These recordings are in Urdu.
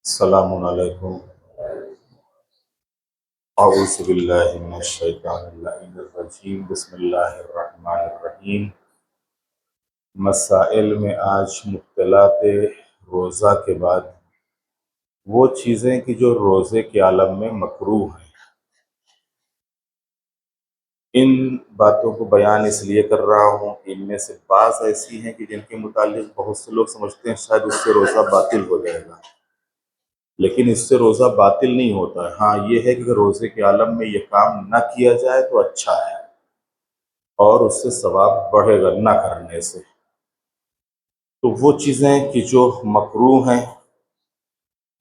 السلام علیکم۔ اعوذ باللہ من الشیطان اللعین الرجیم، بسم اللہ الرحمن الرحیم۔ مسائل میں آج مبتلات روزہ کے بعد وہ چیزیں کہ جو روزے کے عالم میں مکروہ ہیں، ان باتوں کو بیان اس لیے کر رہا ہوں کہ ان میں سے بعض ایسی ہیں کہ جن کے متعلق بہت سے لوگ سمجھتے ہیں شاید اس سے روزہ باطل ہو جائے گا، لیکن اس سے روزہ باطل نہیں ہوتا ہے۔ ہاں یہ ہے کہ اگر روزے کے عالم میں یہ کام نہ کیا جائے تو اچھا ہے اور اس سے ثواب بڑھے گا نہ کرنے سے۔ تو وہ چیزیں کہ جو مکروہ ہیں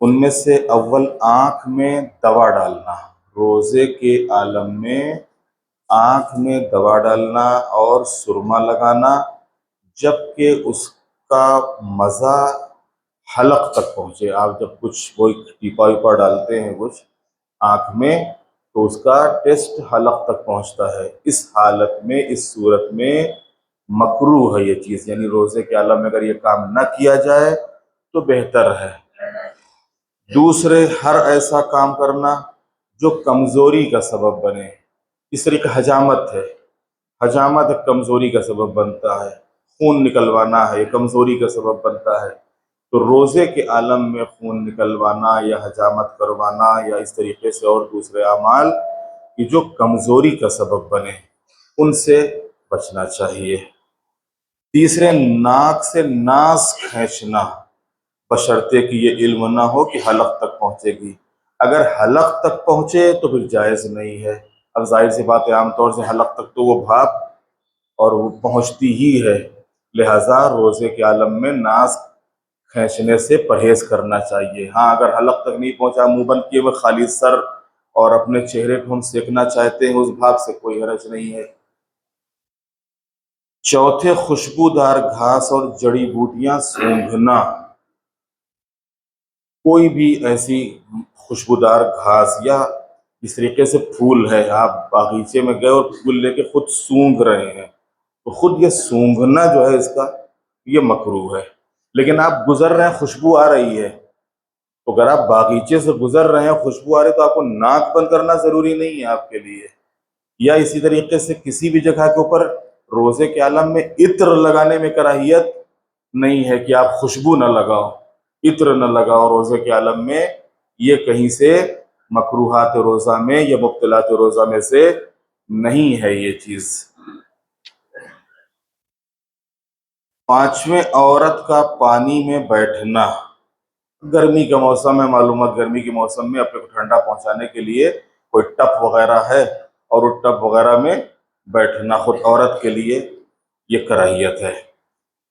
ان میں سے اول آنکھ میں دوا ڈالنا، روزے کے عالم میں آنکھ میں دوا ڈالنا اور سرما لگانا جبکہ اس کا مزہ حلق تک پہنچے۔ آپ جب کچھ کوئی ٹیپا ویپا ڈالتے ہیں کچھ آنکھ میں تو اس کا ٹیسٹ حلق تک پہنچتا ہے، اس حالت میں اس صورت میں مکروہ ہے یہ چیز، یعنی روزے کے عالم میں اگر یہ کام نہ کیا جائے تو بہتر ہے۔ دوسرے، ہر ایسا کام کرنا جو کمزوری کا سبب بنے، اس طریقے حجامت ہے، حجامت ایک کمزوری کا سبب بنتا ہے، خون نکلوانا ہے یہ کمزوری کا سبب بنتا ہے، تو روزے کے عالم میں خون نکلوانا یا حجامت کروانا یا اس طریقے سے اور دوسرے اعمال کہ جو کمزوری کا سبب بنے ان سے بچنا چاہیے۔ تیسرے، ناک سے ناس کھینچنا بشرطے کہ یہ علم نہ ہو کہ حلق تک پہنچے گی، اگر حلق تک پہنچے تو پھر جائز نہیں ہے۔ اب ظاہر سی بات ہے عام طور سے حلق تک تو وہ بھاپ اور وہ پہنچتی ہی ہے، لہٰذا روزے کے عالم میں ناس کھینچنے سے پرہیز کرنا چاہیے۔ ہاں اگر حلق تک نہیں پہنچا، منہ بند کیے ہوئے خالی سر اور اپنے چہرے کو ہم سینکنا چاہتے ہیں، اس بھاپ سے کوئی حرج نہیں ہے۔ چوتھے، خوشبودار گھاس اور جڑی بوٹیاں سونگھنا، کوئی بھی ایسی خوشبودار گھاس یا اس طریقے سے پھول ہے، آپ باغیچے میں گئے اور پھول لے کے خود سونگھ رہے ہیں تو خود یہ سونگھنا جو ہے اس کا یہ مکروہ ہے۔ لیکن آپ گزر رہے ہیں، خوشبو آ رہی ہے، تو اگر آپ باغیچے سے گزر رہے ہیں خوشبو آ رہی ہے تو آپ کو ناک بند کرنا ضروری نہیں ہے آپ کے لیے۔ یا اسی طریقے سے کسی بھی جگہ کے اوپر روزے کے عالم میں عطر لگانے میں کراہیت نہیں ہے کہ آپ خوشبو نہ لگاؤ، عطر نہ لگاؤ روزے کے عالم میں، یہ کہیں سے مکروہات روزہ میں یا مبطلات روزہ میں سے نہیں ہے یہ چیز۔ پانچویں، عورت کا پانی میں بیٹھنا، گرمی کا موسم ہے، معلومات گرمی کے موسم میں اپنے کو ٹھنڈا پہنچانے کے لیے کوئی ٹپ وغیرہ ہے اور وہ ٹپ وغیرہ میں بیٹھنا خود عورت کے لیے یہ کراہیت ہے۔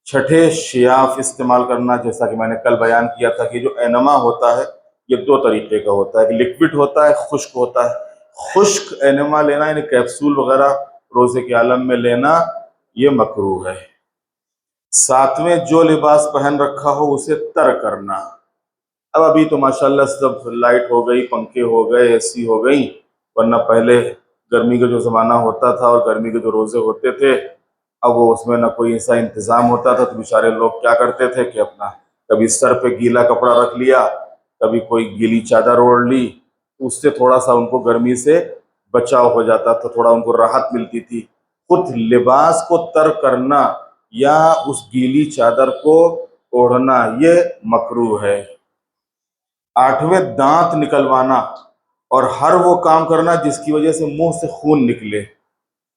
چھٹے، شیاف استعمال کرنا، جیسا کہ میں نے کل بیان کیا تھا کہ جو اینما ہوتا ہے یہ دو طریقے کا ہوتا ہے، ایک لکوڈ ہوتا ہے، خشک ہوتا ہے۔ خشک اینما لینا یعنی کیپسول وغیرہ روزے کے عالم میں لینا یہ مکروہ ہے۔ ساتویں، جو لباس پہن رکھا ہو اسے تر کرنا، اب ابھی تو ماشاءاللہ سب لائٹ ہو گئی، پنکھے ہو گئے، اے سی ہو گئی، ورنہ پہلے گرمی کا جو زمانہ ہوتا تھا اور گرمی کے جو روزے ہوتے تھے اب وہ اس میں نہ کوئی ایسا انتظام ہوتا تھا، تو بیچارے لوگ کیا کرتے تھے کہ اپنا کبھی سر پہ گیلا کپڑا رکھ لیا، کبھی کوئی گیلی چادر اوڑھ لی، اس سے تھوڑا سا ان کو گرمی سے بچاؤ ہو جاتا تھا، تھوڑا ان کو راحت ملتی تھی۔ خود لباس کو تر کرنا یا اس گیلی چادر کو اوڑھنا یہ مکروہ ہے۔ آٹھویں، دانت نکلوانا اور ہر وہ کام کرنا جس کی وجہ سے منہ سے خون نکلے،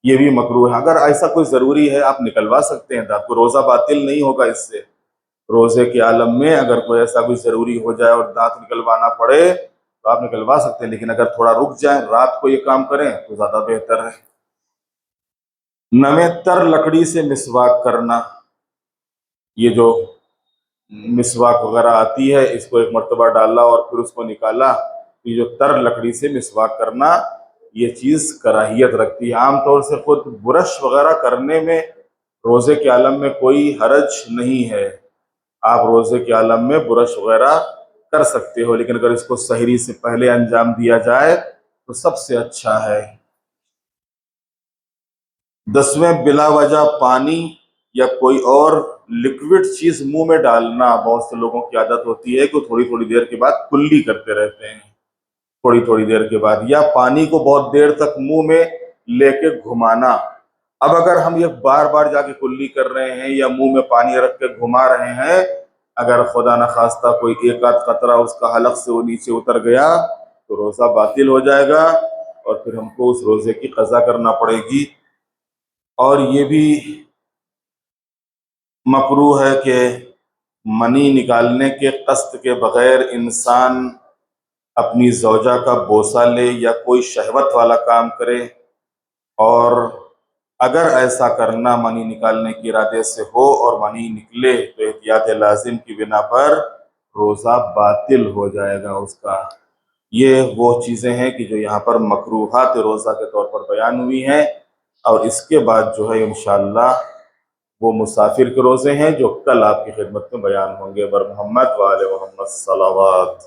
یہ بھی مکروہ ہے۔ اگر ایسا کوئی ضروری ہے آپ نکلوا سکتے ہیں دانت کو، روزہ باطل نہیں ہوگا اس سے۔ روزے کے عالم میں اگر کوئی ایسا کوئی ضروری ہو جائے اور دانت نکلوانا پڑے تو آپ نکلوا سکتے ہیں، لیکن اگر تھوڑا رک جائیں، رات کو یہ کام کریں تو زیادہ بہتر ہے۔ نویں، تر لکڑی سے مسواک کرنا، یہ جو مسواک وغیرہ آتی ہے اس کو ایک مرتبہ ڈالا اور پھر اس کو نکالا، یہ جو تر لکڑی سے مسواک کرنا یہ چیز کراہیت رکھتی ہے۔ عام طور سے خود برش وغیرہ کرنے میں روزے کے عالم میں کوئی حرج نہیں ہے، آپ روزے کے عالم میں برش وغیرہ کر سکتے ہو، لیکن اگر اس کو سحری سے پہلے انجام دیا جائے تو سب سے اچھا ہے۔ 10ویں، بلا وجہ پانی یا کوئی اور لکوڈ چیز منہ میں ڈالنا، بہت سے لوگوں کی عادت ہوتی ہے کہ تھوڑی تھوڑی دیر کے بعد کلی کرتے رہتے ہیں، تھوڑی تھوڑی دیر کے بعد، یا پانی کو بہت دیر تک منہ میں لے کے گھمانا۔ اب اگر ہم یہ بار بار جا کے کلی کر رہے ہیں یا منہ میں پانی رکھ کے گھما رہے ہیں، اگر خدا نخواستہ کوئی ایک آدھ قطرہ اس کا حلق سے وہ نیچے اتر گیا تو روزہ باطل ہو جائے گا اور پھر ہم کو اس روزے کی قضا کرنا پڑے گی۔ اور یہ بھی مکروہ ہے کہ منی نکالنے کے قصد کے بغیر انسان اپنی زوجہ کا بوسہ لے یا کوئی شہوت والا کام کرے، اور اگر ایسا کرنا منی نکالنے کے ارادے سے ہو اور منی نکلے تو احتیاط لازم کی بنا پر روزہ باطل ہو جائے گا اس کا۔ یہ وہ چیزیں ہیں کہ جو یہاں پر مکروہات روزہ کے طور پر بیان ہوئی ہیں، اور اس کے بعد جو ہے انشاءاللہ وہ مسافر کے روزے ہیں جو کل آپ کی خدمت میں بیان ہوں گے۔ بر محمد و آل محمد صلوات۔